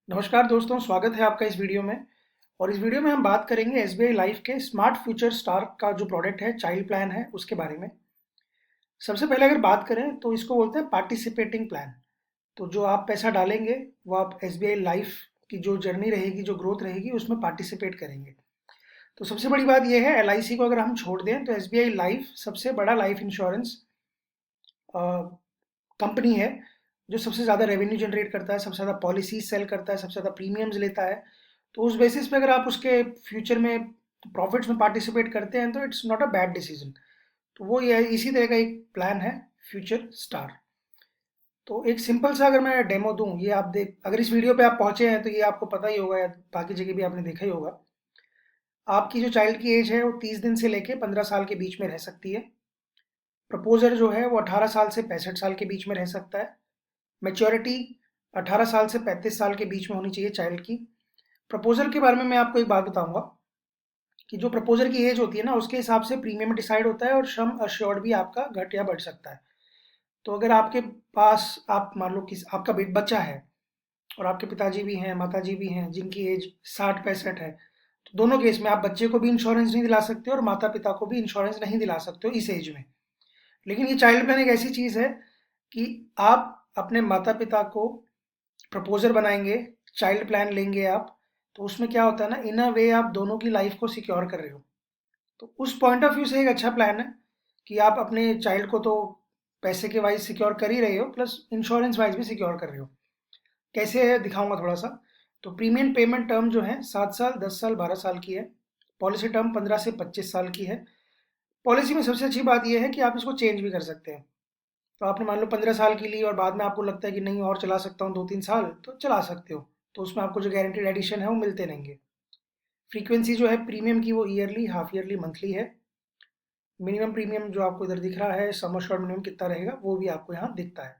नमस्कार दोस्तों, स्वागत है आपका इस वीडियो में। और इस वीडियो में हम बात करेंगे एसबीआई लाइफ के स्मार्ट फ्यूचर स्टार का जो प्रोडक्ट है, चाइल्ड प्लान है, उसके बारे में। सबसे पहले अगर बात करें तो इसको बोलते हैं पार्टिसिपेटिंग प्लान। तो जो आप पैसा डालेंगे वो आप एसबीआई लाइफ की जो जर्नी रहेगी, जो ग्रोथ रहेगी, उसमें पार्टिसिपेट करेंगे। तो सबसे बड़ी बात यह है, एलआईसी को अगर हम छोड़ दें तो एसबीआई लाइफ सबसे बड़ा लाइफ इंश्योरेंस कंपनी है, जो सबसे ज़्यादा रेवेन्यू जनरेट करता है, सबसे ज़्यादा पॉलिसीज सेल करता है, सबसे ज़्यादा प्रीमियम्स लेता है। तो उस बेसिस पे अगर आप उसके फ्यूचर में प्रॉफिट्स में पार्टिसिपेट करते हैं तो it's not a bad decision. तो वो ये इसी तरह का एक प्लान है, फ्यूचर स्टार। तो एक सिंपल सा अगर मैं डेमो दूं, ये आप देख, अगर इस वीडियो पे आप पहुंचे हैं तो ये आपको पता ही होगा या बाकी जगह भी आपने देखा ही होगा। आपकी जो चाइल्ड की एज है वो 30 दिन से लेके 15 साल के बीच में रह सकती है। प्रपोजर जो है वो 18 साल से 65 साल के बीच में रह सकता है। मैच्योरिटी 18 साल से 35 साल के बीच में होनी चाहिए चाइल्ड की। प्रपोजल के बारे में मैं आपको एक बात बताऊंगा कि जो प्रपोजर की एज होती है ना, उसके हिसाब से प्रीमियम डिसाइड होता है और सम अश्योर्ड भी आपका घट या बढ़ सकता है। तो अगर आपके पास, आप मान लो कि आपका बच्चा है और आपके पिताजी भी हैं, माताजी भी हैं, जिनकी एज 60-65 है, तो दोनों केस में आप बच्चे को भी इंश्योरेंस नहीं दिला सकते और माता पिता को भी इंश्योरेंस नहीं दिला सकते हो इस एज में। लेकिन ये चाइल्ड प्लान एक ऐसी चीज़ है कि आप अपने माता पिता को प्रपोजर बनाएंगे, चाइल्ड प्लान लेंगे आप, तो उसमें क्या होता है ना, इन अ वे आप दोनों की लाइफ को सिक्योर कर रहे हो। तो उस पॉइंट ऑफ व्यू से एक अच्छा प्लान है कि आप अपने चाइल्ड को तो पैसे के वाइज सिक्योर कर ही रहे हो, प्लस इंश्योरेंस वाइज भी सिक्योर कर रहे हो। कैसे है दिखाऊंगा थोड़ा सा। तो प्रीमियम पेमेंट टर्म जो है 7 साल, 10 साल, 12 साल की है। पॉलिसी टर्म 15 से 25 साल की है। पॉलिसी में सबसे अच्छी बात यह है कि आप इसको चेंज भी कर सकते हैं। तो आपने मान लो 15 साल की ली और बाद में आपको लगता है कि नहीं और चला सकता हूँ 2-3 साल, तो चला सकते हो। तो उसमें आपको जो गारंटीड एडिशन है वो मिलते रहेंगे। फ्रीक्वेंसी जो है प्रीमियम की वो ईयरली, हाफ ईयरली, मंथली है। मिनिमम प्रीमियम जो आपको इधर दिख रहा है, सम अश्योर्ड मिनिमम कितना रहेगा, वो भी आपको यहाँ दिखता है।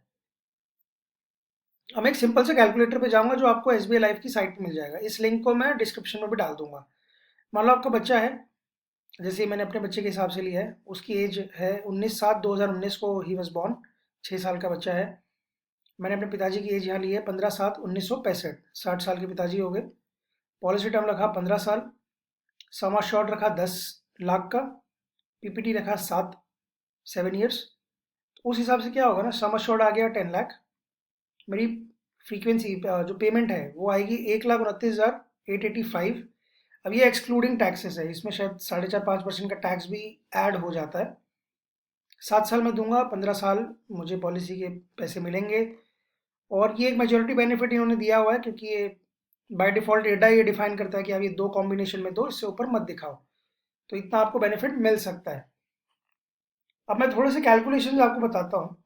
अब मैं एक सिंपल से कैलकुलेटर पे जाऊंगा जो आपको एसबीआई लाइफ की साइट पे मिल जाएगा। इस लिंक को मैं डिस्क्रिप्शन में भी डाल दूंगा। मान लो आपका बच्चा है, जैसे मैंने अपने बच्चे के हिसाब से लिया है, उसकी एज है 19/7/2019 को ही वॉज बॉर्न, 6 साल का बच्चा है। मैंने अपने पिताजी की एज यहाँ ली है 15/7/1965, 60 साल के पिताजी हो गए। पॉलिसी टर्म रखा 15 साल। सम शॉर्ट रखा 10 लाख का। पीपीटी रखा 7 ईयर्स। उस हिसाब से क्या होगा ना, सम शॉर्ट आ गया 10 लाख। मेरी फ्रीक्वेंसी जो पेमेंट है वो आएगी 1,29,885। अब ये एक्सक्लूडिंग टैक्सेस है, इसमें शायद 4.5-5% का टैक्स भी ऐड हो जाता है। 7 साल में दूंगा, 15 साल मुझे पॉलिसी के पैसे मिलेंगे। और ये एक मेजोरिटी बेनिफिट इन्होंने दिया हुआ है, क्योंकि ये बाय डिफॉल्ट एडा ये डिफाइन करता है कि आप ये दो कॉम्बिनेशन में दो, इससे ऊपर मत दिखाओ। तो इतना आपको बेनिफिट मिल सकता है। अब मैं थोड़े से कैलकुलेशन आपको बताता हूँ।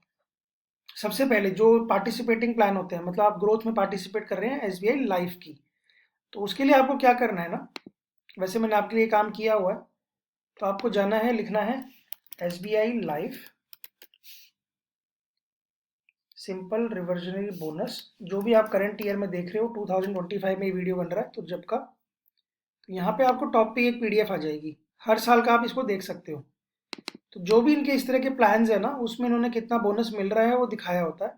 सबसे पहले जो पार्टिसिपेटिंग प्लान होते हैं, मतलब आप ग्रोथ में पार्टिसिपेट कर रहे हैं एसबीआई लाइफ की, तो उसके लिए आपको क्या करना है ना, वैसे मैंने आपके लिए काम किया हुआ है। तो आपको जाना है, लिखना है SBI life simple reversionary bonus. जो भी आप करंट ईयर में देख रहे हो, 2025 में ये वीडियो बन रहा है, तो जब का, तो यहाँ पे आपको टॉप पे एक पीडीएफ आ जाएगी। हर साल का आप इसको देख सकते हो। तो जो भी इनके इस तरह के प्लान्स है ना, उसमें इन्होंने कितना बोनस मिल रहा है वो दिखाया होता है।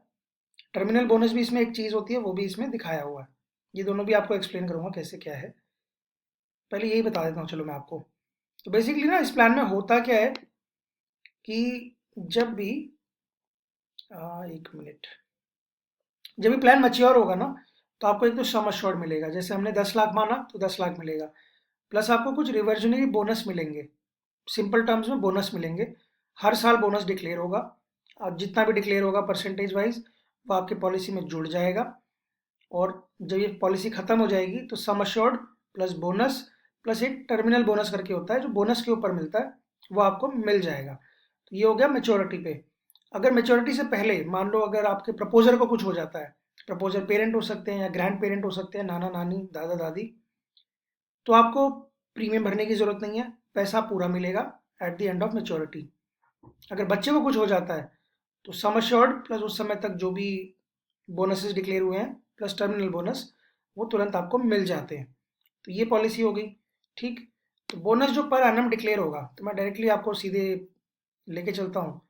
टर्मिनल बोनस भी इसमें एक चीज़ होती है, वो भी इसमें दिखाया हुआ है। ये दोनों भी आपको एक्सप्लेन करूंगा कैसे क्या है। पहले यही बता देता हूँ चलो मैं आपको। तो बेसिकली ना, इस प्लान में होता क्या है कि जब भी एक मिनट, जब भी प्लान मैच्योर होगा ना, तो आपको एक तो सम अश्योर्ड मिलेगा, जैसे हमने 10 लाख माना तो 10 लाख मिलेगा। प्लस आपको कुछ रिवर्जनरी बोनस मिलेंगे, सिंपल टर्म्स में बोनस मिलेंगे। हर साल बोनस डिक्लेयर होगा। अब जितना भी डिक्लेयर होगा परसेंटेज वाइज, वो आपके पॉलिसी में जुड़ जाएगा। और जब ये पॉलिसी खत्म हो जाएगी तो sum assured plus bonus, plus एक टर्मिनल बोनस करके होता है जो बोनस के ऊपर मिलता है, वो आपको मिल जाएगा। तो ये हो गया मेच्योरिटी पे। अगर मेच्योरिटी से पहले मान लो अगर आपके प्रपोजर को कुछ हो जाता है, प्रपोजर पेरेंट हो सकते हैं या ग्रैंड पेरेंट हो सकते हैं, नाना नानी, दादा दादी, तो आपको प्रीमियम भरने की जरूरत नहीं है, पैसा पूरा मिलेगा at the end of maturity. अगर बच्चे को कुछ हो जाता है तो सम अश्योर्ड प्लस उस समय तक जो भी बोनसेस डिक्लेयर हुए हैं प्लस टर्मिनल बोनस, वो तुरंत आपको मिल जाते हैं। तो ये पॉलिसी हो गई। ठीक। तो बोनस जो पर एनम डिक्लेयर होगा, तो मैं डायरेक्टली आपको सीधे लेके चलता हूँ।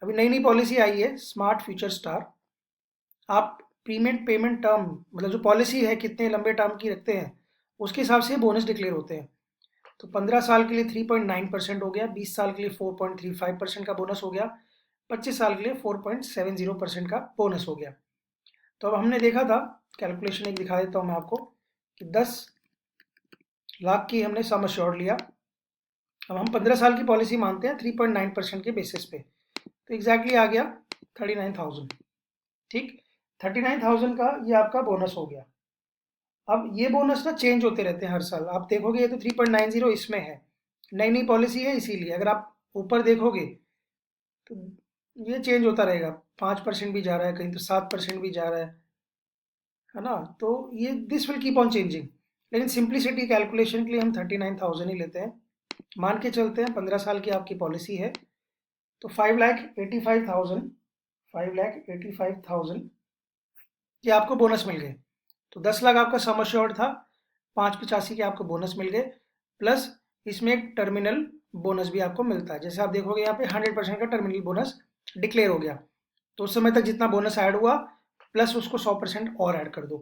अभी नई नई पॉलिसी आई है स्मार्ट फ्यूचर स्टार। आप प्रीमियम पेमेंट टर्म, मतलब जो पॉलिसी है कितने लंबे टर्म की रखते हैं उसके हिसाब से बोनस डिक्लेयर होते हैं। तो 15 साल के लिए 3.9% हो गया, 20 साल के लिए 4.35% का बोनस हो गया, 25 साल के लिए 4.70% का बोनस हो गया। तो अब हमने देखा था, कैलकुलेशन एक दिखा देता हूँ मैं आपको, कि 10 लाख की हमने सम अश्योर्ड लिया। अब हम 15 साल की पॉलिसी मानते हैं 3.9% के बेसिस पे, तो एग्जैक्टली आ गया 39,000। ठीक, 39,000 का ये आपका बोनस हो गया। अब ये बोनस ना चेंज होते रहते हैं हर साल, आप देखोगे ये तो 3.90 इसमें है, नई नई पॉलिसी है इसीलिए। अगर आप ऊपर देखोगे तो ये चेंज होता रहेगा, 5% भी जा रहा है कहीं, तो 7% भी जा रहा है ना। तो ये this will keep on changing, लेकिन सिंप्लिसिटी कैलकुलेशन के लिए हम 39,000 ही लेते हैं। मान के चलते हैं 15 साल की आपकी पॉलिसी है, तो 5,85,000, 5,85,000 ये आपको बोनस मिल गए। तो 10 लाख आपका सम अश्योर्ड था, 585 के आपको बोनस मिल गए, प्लस इसमें एक टर्मिनल बोनस भी आपको मिलता है। जैसे आप देखोगे यहाँ पे 100% का टर्मिनल बोनस डिक्लेयर हो गया, तो उस समय तक जितना बोनस ऐड हुआ प्लस उसको 100% और ऐड कर दो।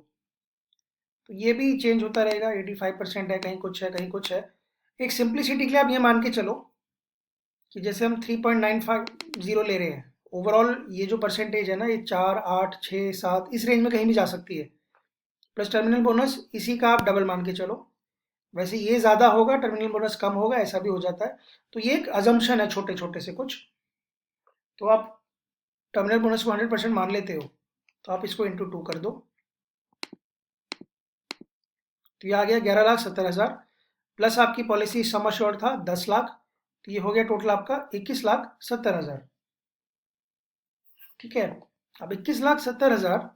तो ये भी चेंज होता रहेगा, 85% है, कहीं कुछ है कहीं कुछ है। एक सिंप्लिसिटी के लिए आप ये मान के चलो कि जैसे हम 3.950 ले रहे हैं, ओवरऑल ये जो परसेंटेज है ना, ये 4, 8, 6, 7 इस रेंज में कहीं भी जा सकती है, प्लस टर्मिनल बोनस इसी का आप डबल मान के चलो। वैसे ये ज़्यादा होगा, टर्मिनल बोनस कम होगा, ऐसा भी हो जाता है। तो ये एक अजम्पशन है छोटे छोटे से कुछ। तो आप टर्मिनल बोनस को 100% मान लेते हो, तो आप इसको इंटू 2 कर दो, तो ये आ गया 11,70,000, प्लस आपकी पॉलिसी सम अश्योर्ड था 10 लाख, तो ये हो गया टोटल आपका 21,70,000। ठीक है, अब 21,70,000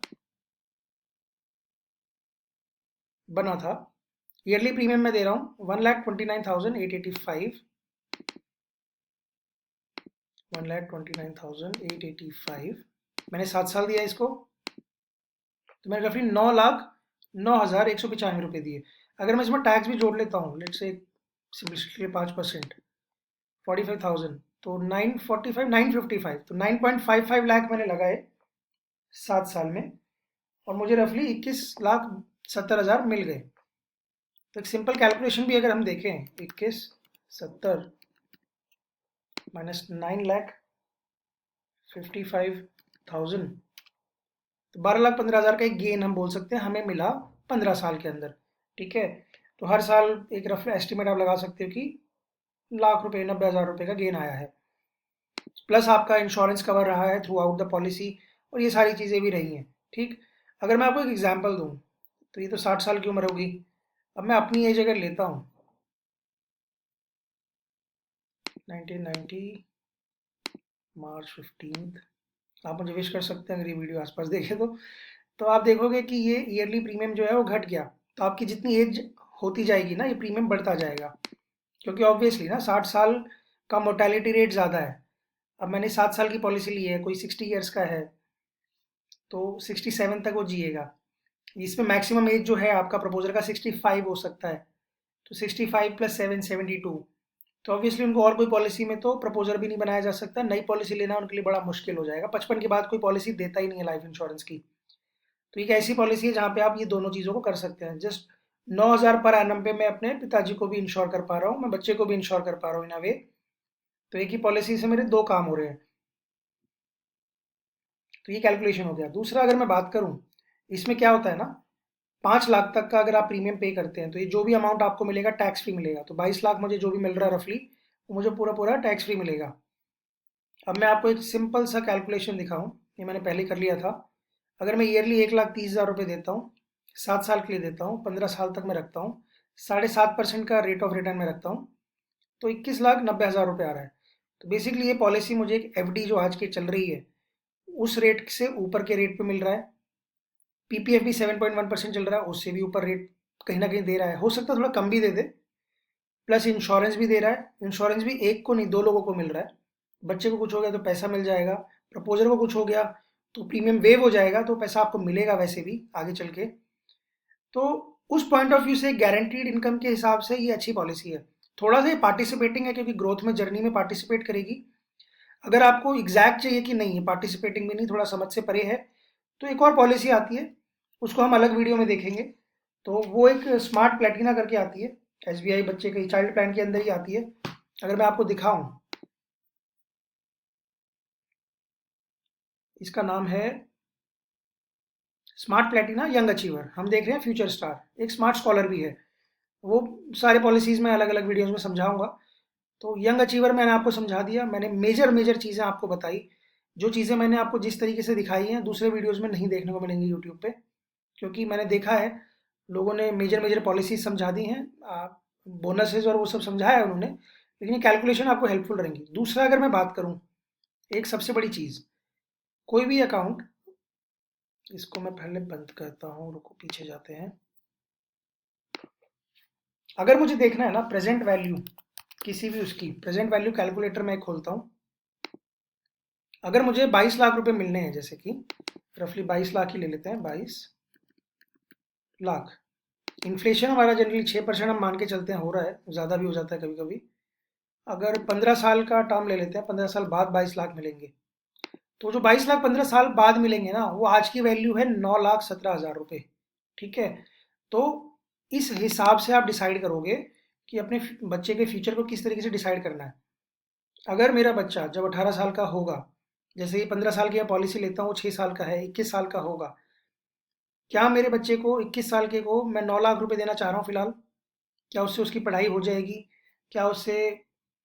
बना था, ईयरली प्रीमियम में दे रहा हूँ 1,29,885, 1,29,885, मैंने 7 साल दिया इसको, तो मैंने रफली 9,09,195 रुपये दिए। अगर मैं इसमें टैक्स भी जोड़ लेता हूँ, लेट से सिंपलिसिटी के लिए 5%, 45,000, तो 945, 955, तो 9.55 लाख मैंने लगाए 7 साल में, और मुझे रफली 21,70,000 मिल गए। तो एक सिंपल कैलकुलेशन भी अगर हम देखें, 21,70 माइनस 9,55,000, तो 12,15,000 का एक गेन हम बोल सकते हैं हमें मिला 15 साल के अंदर। ठीक है, तो हर साल एक रफ एस्टिमेट आप लगा सकते हो कि लाख रुपए, 90,000 रुपये का गेन आया है, प्लस आपका इंश्योरेंस कवर रहा है थ्रू आउट द पॉलिसी, और ये सारी चीज़ें भी रही हैं। ठीक, अगर मैं आपको एक एग्जांपल दूं, तो ये तो 60 साल की उम्र होगी। अब मैं अपनी एज अगर लेता हूँ, 1990 मार्च 15, आप मुझे विश कर सकते हैं अगर ये वीडियो आसपास देखे तो आप देखोगे कि ये ईयरली प्रीमियम जो है वो घट गया। तो आपकी जितनी एज होती जाएगी ना, ये प्रीमियम बढ़ता जाएगा, क्योंकि ऑब्वियसली ना 60 साल का मोर्टेलिटी रेट ज़्यादा है। अब मैंने 7 साल की पॉलिसी ली है, कोई 60 ईयर्स का है, तो 67 तक वो जिएगा। इसमें मैक्सिमम एज जो है आपका प्रपोजर का 65 हो सकता है, तो 65 प्लस 7, 72। तो ऑब्वियसली उनको और कोई पॉलिसी में तो प्रपोजर भी नहीं बनाया जा सकता, नई पॉलिसी लेना उनके लिए बड़ा मुश्किल हो जाएगा। 55 के बाद कोई पॉलिसी देता ही नहीं है लाइफ इंश्योरेंस की। तो एक ऐसी पॉलिसी है जहाँ पे आप ये दोनों चीज़ों को कर सकते हैं। जस्ट 9,000 पर एनम पे मैं अपने पिताजी को भी इंश्योर कर पा रहा हूँ, मैं बच्चे को भी इंश्योर कर पा रहा हूँ इन अ वे। तो एक ही पॉलिसी से मेरे दो काम हो रहे हैं। तो ये कैलकुलेशन हो गया। दूसरा अगर मैं बात करूँ, इसमें क्या होता है ना, 5 लाख तक का अगर आप प्रीमियम पे करते हैं तो ये जो भी अमाउंट आपको मिलेगा टैक्स फ्री मिलेगा। तो 22 लाख मुझे जो भी मिल रहा है रफली, वो मुझे पूरा पूरा टैक्स फ्री मिलेगा। अब मैं आपको एक सिंपल सा कैलकुलेशन दिखाऊं, ये मैंने पहले कर लिया था। अगर मैं ईयरली 1,30,000 रुपये देता हूँ, 7 साल के लिए देता हूँ, 15 साल तक मैं रखता हूँ, 7.5% का रेट ऑफ रिटर्न में रखता हूँ, तो 21,90,000 रुपये आ रहा है। तो बेसिकली ये पॉलिसी मुझे एक एफडी जो आज की चल रही है उस रेट से ऊपर के रेट पे मिल रहा है। पीपीएफ भी 7.1% चल रहा है, उससे भी ऊपर रेट कहीं ना कहीं दे रहा है, हो सकता है थोड़ा कम भी दे दे। प्लस इंश्योरेंस भी दे रहा है, इंश्योरेंस भी एक को नहीं दो लोगों को मिल रहा है। बच्चे को कुछ हो गया तो पैसा मिल जाएगा, प्रपोजर को कुछ हो गया तो प्रीमियम वेव हो जाएगा, तो पैसा आपको मिलेगा वैसे भी आगे चल के। तो उस पॉइंट ऑफ व्यू से गारंटीड इनकम के हिसाब से ये अच्छी पॉलिसी है। थोड़ा सा पार्टिसिपेटिंग है क्योंकि ग्रोथ में जर्नी में पार्टिसिपेट करेगी। अगर आपको एग्जैक्ट चाहिए कि नहीं पार्टिसिपेटिंग भी नहीं, थोड़ा समझ से परे है, तो एक और पॉलिसी आती है, उसको हम अलग वीडियो में देखेंगे। तो वो एक स्मार्ट प्लेटिना करके आती है, एसबीआई बच्चे के चाइल्ड प्लान के अंदर ही आती है। अगर मैं आपको दिखाऊं, इसका नाम है स्मार्ट प्लेटिना यंग अचीवर। हम देख रहे हैं फ्यूचर स्टार, एक स्मार्ट स्कॉलर भी है। वो सारे पॉलिसीज में अलग अलग वीडियोस में समझाऊंगा। तो यंग अचीवर मैंने आपको समझा दिया, मैंने मेजर मेजर चीज़ें आपको बताई। जो चीज़ें मैंने आपको जिस तरीके से दिखाई हैं दूसरे वीडियोस में नहीं देखने को मिलेंगी यूट्यूब पे, क्योंकि मैंने देखा है लोगों ने मेजर मेजर पॉलिसीज समझा दी हैं, बोनसेस और वो सब समझाया है उन्होंने, लेकिन ये कैलकुलेशन आपको हेल्पफुल रहेंगी। दूसरा अगर मैं बात करूँ, एक सबसे बड़ी चीज़, कोई भी अकाउंट, इसको मैं पहले बंद करता हूँ, रुको पीछे जाते हैं। अगर मुझे देखना है ना प्रेजेंट वैल्यू, किसी भी उसकी प्रेजेंट वैल्यू कैलकुलेटर मैं खोलता हूँ। अगर मुझे 22 लाख रुपए मिलने हैं, जैसे कि रफली 22 लाख ही ले लेते हैं, 22 लाख। इन्फ्लेशन हमारा जनरली 6% हम मान के चलते हैं, हो रहा है, ज़्यादा भी हो जाता है कभी कभी। अगर 15 साल का टर्म ले लेते हैं, 15 साल बाद 22 लाख मिलेंगे। तो जो 22 लाख 15 साल बाद मिलेंगे ना, वो आज की वैल्यू है 9,17,000 रुपये। ठीक है। तो इस हिसाब से आप डिसाइड करोगे कि अपने बच्चे के फ्यूचर को किस तरीके से डिसाइड करना है। अगर मेरा बच्चा जब 18 साल का होगा, जैसे ये 15 साल की पॉलिसी लेता हूँ, 6 साल का है, 21 साल का होगा, क्या मेरे बच्चे को 21 साल के को मैं 9 लाख रुपए देना चाह रहा हूँ फिलहाल? क्या उससे उसकी पढ़ाई हो जाएगी? क्या उससे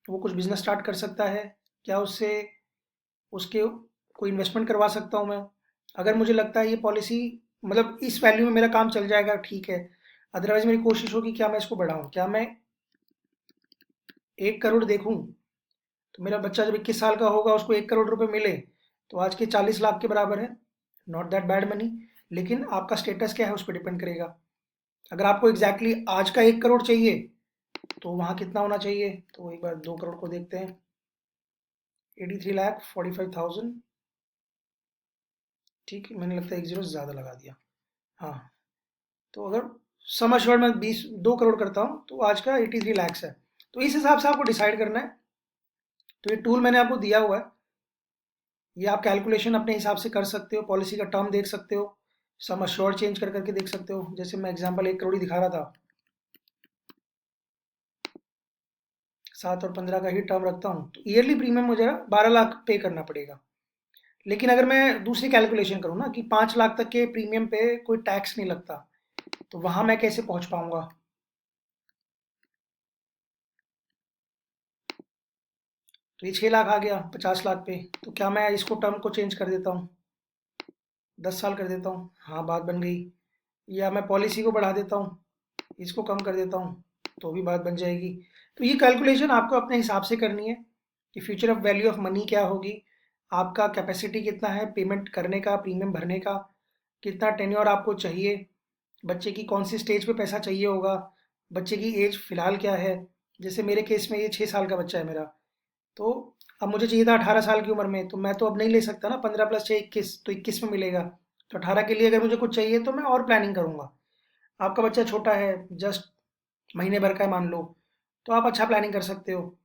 वो कुछ बिजनेस स्टार्ट कर सकता है? क्या उससे उसके कोई इन्वेस्टमेंट करवा सकता हूँ मैं? अगर मुझे लगता है ये पॉलिसी मतलब इस वैल्यू में मेरा काम चल जाएगा, ठीक है। अदरवाइज मेरी कोशिश होगी क्या मैं इसको बढ़ाऊँ, क्या मैं 1 करोड़ देखूँ। तो मेरा बच्चा जब 21 साल का होगा, उसको 1 करोड़ रुपए मिले, तो आज के 40 लाख के बराबर है। Not that bad money. लेकिन आपका स्टेटस क्या है उस पर डिपेंड करेगा। अगर आपको एग्जैक्टली exactly आज का 1 करोड़ चाहिए, तो वहाँ कितना होना चाहिए? तो एक बार 2 करोड़ को देखते हैं। 83,45,000। ठीक है, मैंने लगता है एक जीरो ज़्यादा लगा दिया। हाँ। तो अगर सम अश्योर्ड में 2 करोड़ करता हूँ, तो आज का 83 लैक्स है। तो इस हिसाब से आपको डिसाइड करना है। तो ये टूल मैंने आपको दिया हुआ है, ये आप कैलकुलेशन अपने हिसाब से कर सकते हो, पॉलिसी का टर्म देख सकते हो, सम अश्योर्ड चेंज कर करके देख सकते हो। जैसे मैं एग्जांपल 1 करोड़ ही दिखा रहा था, 7 और 15 का ही टर्म रखता हूँ, तो ईयरली प्रीमियम मुझे 12 लाख पे करना पड़ेगा। लेकिन अगर मैं दूसरी कैलकुलेशन करूँ ना कि 5 लाख तक के प्रीमियम पे कोई टैक्स नहीं लगता, तो वहां मैं कैसे पहुंच पाऊंगा? तो ये 6 लाख आ गया 50 लाख पे। तो क्या मैं इसको टर्म को चेंज कर देता हूँ, 10 साल कर देता हूँ? हाँ, बात बन गई। या मैं पॉलिसी को बढ़ा देता हूँ, इसको कम कर देता हूँ, तो भी बात बन जाएगी। तो ये कैलकुलेशन आपको अपने हिसाब से करनी है कि future of value of money क्या होगी, आपका कैपेसिटी कितना है पेमेंट करने का, प्रीमियम भरने का, कितना टेन्योर आपको चाहिए, बच्चे की कौन सी स्टेज पे पैसा चाहिए होगा, बच्चे की एज फिलहाल क्या है। जैसे मेरे केस में ये 6 साल का बच्चा है मेरा, तो अब मुझे चाहिए था 18 साल की उम्र में, तो मैं तो अब नहीं ले सकता ना, 15 + 6 21, तो 21 में मिलेगा। तो 18 के लिए अगर मुझे कुछ चाहिए तो मैं और प्लानिंग करूंगा। आपका बच्चा छोटा है, जस्ट महीने भर का है मान लो, तो आप अच्छा प्लानिंग कर सकते हो।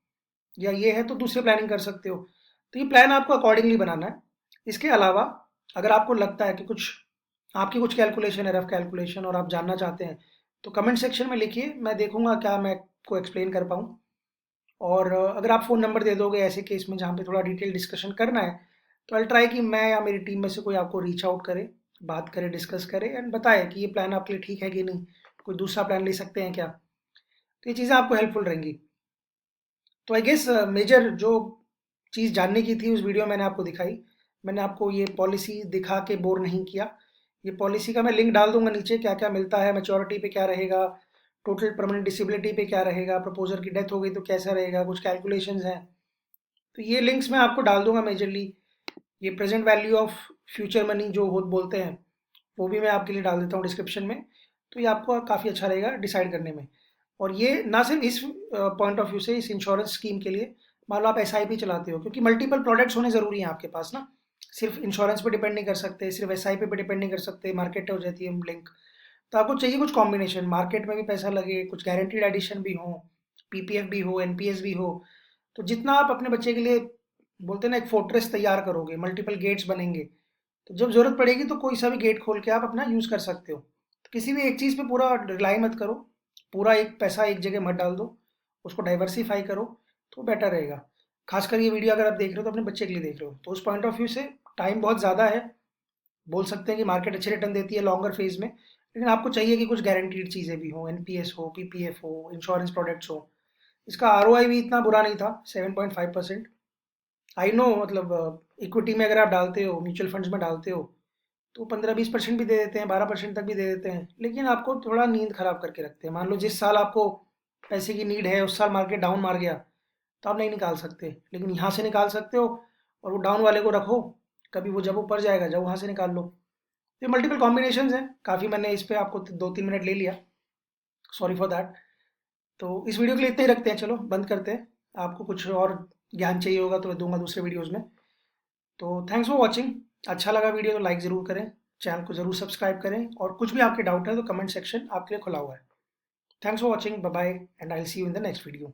या ये है तो दूसरी प्लानिंग कर सकते हो। तो ये प्लान आपको अकॉर्डिंगली बनाना है। इसके अलावा अगर आपको लगता है कि कुछ आपकी कुछ कैलकुलेशन है, रफ कैलकुलेशन, और आप जानना चाहते हैं, तो कमेंट सेक्शन में लिखिए, मैं देखूंगा क्या मैं को एक्सप्लेन कर पाऊँ। और अगर आप फ़ोन नंबर दे दोगे ऐसे केस में जहाँ पे थोड़ा डिटेल डिस्कशन करना है, तो आई ट्राई कि मैं या मेरी टीम में से कोई आपको रीच आउट करे, बात करे, डिस्कस करे एंड बताए कि ये प्लान आपके लिए ठीक है कि नहीं, कोई दूसरा प्लान ले सकते हैं क्या। तो ये चीज़ें आपको हेल्पफुल रहेंगी। तो आई गेस मेजर जो चीज़ जानने की थी उस वीडियो में मैंने आपको दिखाई। मैंने आपको ये पॉलिसी दिखा के बोर नहीं किया। ये पॉलिसी का मैं लिंक डाल दूंगा नीचे, क्या क्या मिलता है, मैच्योरिटी पे क्या रहेगा, टोटल परमानेंट डिसेबिलिटी पे क्या रहेगा, प्रपोजर की डेथ हो गई तो कैसा रहेगा, कुछ कैलकुलेशंस हैं। तो ये लिंक्स मैं आपको डाल दूंगा मेजरली। ये present value of future money जो हो बोलते हैं, वो भी मैं आपके लिए डाल देता हूँ डिस्क्रिप्शन में। तो ये आपको काफ़ी अच्छा रहेगा डिसाइड करने में। और ये ना सिर्फ इस पॉइंट ऑफ व्यू से, इस इंश्योरेंस स्कीम के लिए, मान लो आप एसआईपी चलाते हो, क्योंकि मल्टीपल प्रोडक्ट्स होने ज़रूरी हैं आपके पास ना। सिर्फ इंश्योरेंस पे डिपेंड नहीं कर सकते, सिर्फ एसआईपी पे डिपेंड नहीं कर सकते, मार्केट हो जाती है लिंक। तो आपको चाहिए कुछ कॉम्बिनेशन, मार्केट में भी पैसा लगे, कुछ गारंटीड एडिशन भी हो, पीपीएफ भी हो, एनपीएस भी हो। तो जितना आप अपने बच्चे के लिए बोलते हैं ना एक फोर्ट्रेस तैयार करोगे, मल्टीपल गेट्स बनेंगे, तो जब ज़रूरत पड़ेगी तो कोई सा भी गेट खोल के आप अपना यूज़ कर सकते हो। तो किसी भी एक चीज़ पे पूरा रिलाई मत करो, पूरा एक पैसा एक जगह मत डाल दो, उसको डाइवर्सिफ़ाई करो, तो बेटर रहेगा। ख़ासकर ये वीडियो अगर आप देख रहे हो तो अपने बच्चे के लिए देख रहे हो, तो उस पॉइंट ऑफ व्यू से टाइम बहुत ज़्यादा है। बोल सकते हैं कि मार्केट अच्छे रिटर्न देती है लॉन्गर फेज़ में, लेकिन आपको चाहिए कि कुछ गारंटीड चीज़ें भी हों, एनपीएस हो, पीपीएफ हो, इंश्योरेंस प्रोडक्ट्स हो। इसका आरओआई भी इतना बुरा नहीं था, 7.5%। आई नो, मतलब इक्विटी में अगर आप डालते हो, म्यूचुअल फंड्स में डालते हो, तो 15-20% भी दे देते हैं, 12% तक भी दे देते हैं, लेकिन आपको थोड़ा नींद खराब करके रखते हैं। मान लो जिस साल आपको पैसे की नीड है, उस साल मार्केट डाउन मार गया, तो आप नहीं निकाल सकते, लेकिन यहाँ से निकाल सकते हो। और वो डाउन वाले को रखो, कभी वो जब ऊपर जाएगा, जब वहाँ से निकाल लो। ये मल्टीपल कॉम्बिनेशंस हैं। काफ़ी मैंने इस पे आपको 2-3 मिनट ले लिया, सॉरी फॉर दैट। तो इस वीडियो के लिए इतना ही रखते हैं, चलो बंद करते हैं। आपको कुछ और ज्ञान चाहिए होगा तो मैं दूंगा दूसरे वीडियोज़ में। तो थैंक्स फॉर वॉचिंग। अच्छा लगा वीडियो तो लाइक ज़रूर करें, चैनल को ज़रूर सब्सक्राइब करें, और कुछ भी आपके डाउट है तो कमेंट सेक्शन आपके लिए खुला हुआ है। Thanks for watching, bye bye, and I will see you in the next video.